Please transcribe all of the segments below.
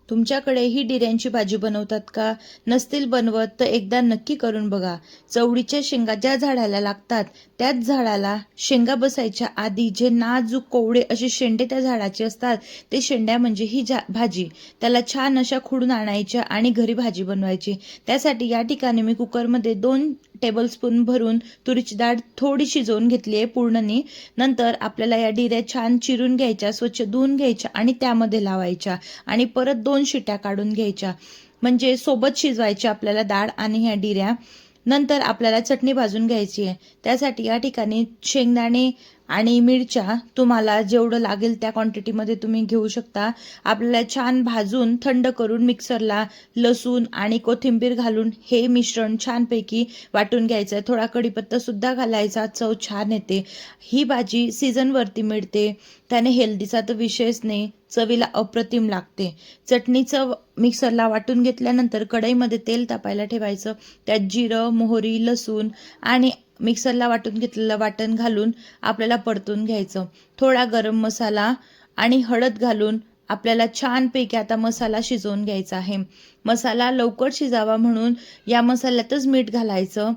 तुमच्याकडे ही डिऱ्यांची भाजी बनवतात का? नसतील बनवत तर एकदा नक्की करून बघा. चवळीच्या शेंगा ज्या झाडाला लागतात त्याच झाडाला शेंगा बसायच्या आधी जे नाजूक कोवळे असे शेंडे त्या झाडाचे असतात ते शेंड्या म्हणजे ही भाजी. त्याला छान अशा खुडून आणायच्या आणि घरी भाजी बनवायची. त्यासाठी या ठिकाणी मी कुकरमध्ये 2 टेबलस्पून भरून तुरीची डाळ थोडी शिजवून घेतली आहे पूर्णनी. नंतर आपल्याला या डिऱ्या छान चिरून घ्यायच्या, स्वच्छ धुवून घ्यायच्या आणि त्यामध्ये लावायच्या आणि परत 2 शिट्या काढून घ्यायच्या. म्हणजे सोबत शिजवायच्या आपल्याला डाळ आणि ह्या डिऱ्या. नंतर आपल्याला चटणी भाजून घ्यायची आहे. त्यासाठी या ठिकाणी शेंगदाणे आणि मिरच्या तुम्हाला जेवढं लागेल त्या क्वांटिटीमध्ये तुम्ही घेऊ शकता. आपल्याला छान भाजून थंड करून मिक्सरला लसूण आणि कोथिंबीर घालून हे मिश्रण छानपैकी वाटून घ्यायचं आहे. थोडा कढीपत्तासुद्धा घालायचा, चव छान येते. ही भाजी सीझनवरती मिळते, त्याने हेल्दीचा तर विषयच नाही, चवीला अप्रतिम लागते. चटणीचं मिक्सरला वाटून घेतल्यानंतर कढईमध्ये तेल तापायला ठेवायचं. त्यात जिरं, मोहरी, लसूण आणि मिक्सरला वाटून घेतलेलं वाटण घालून आपल्याला परतून घ्यायचं. थोडा गरम मसाला आणि हळद घालून आपल्याला छानपैकी आता मसाला शिजवून घ्यायचा आहे. मसाला लवकर शिजावा म्हणून या मसाल्यातच मीठ घालायचं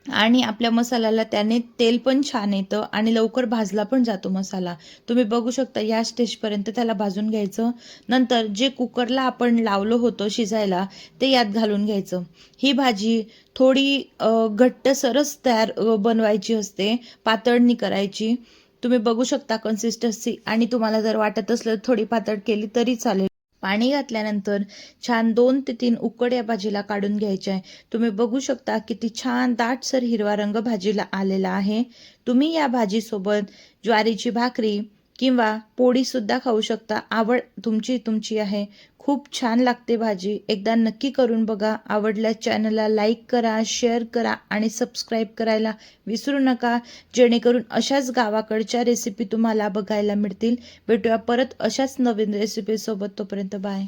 आणि आपल्या मसाल्याला त्याने तेल पण छान येतं आणि लवकर भाजला पण जातो मसाला. तुम्ही बघू शकता या स्टेजपर्यंत त्याला भाजून घ्यायचं. नंतर जे कुकरला आपण लावलं होतं शिजायला ते यात घालून घ्यायचं. ही भाजी थोडी घट्टसरच बनवायची असते, पातळ नाही करायची. तुम्ही बघू शकता कन्सिस्टन्सी, आणि तुम्हाला जर वाटत असलं थोडी पातळ केली तरी चालेल. पाणी घातल्यानंतर छान 2 ते 3 उकड या भाजीला काढून घ्यायचे आहे. तुम्ही बघू शकता किती छान दाटसर हिरवा रंग भाजीला आलेला आहे. तुम्ही या भाजीसोबत ज्वारीची भाकरी किंवा पोळीसुद्धा खाऊ शकता. आवड तुमची आहे. खूप छान लागते भाजी. एकदा नक्की करून बघा. आवडल्यास चॅनलला लाईक करा, शेअर करा आणि सबस्क्राईब करायला विसरू नका, जेणेकरून अशाच गावाकडच्या रेसिपी तुम्हाला बघायला मिळतील. भेटूया परत अशाच नवीन रेसिपीसोबत. तोपर्यंत बाय.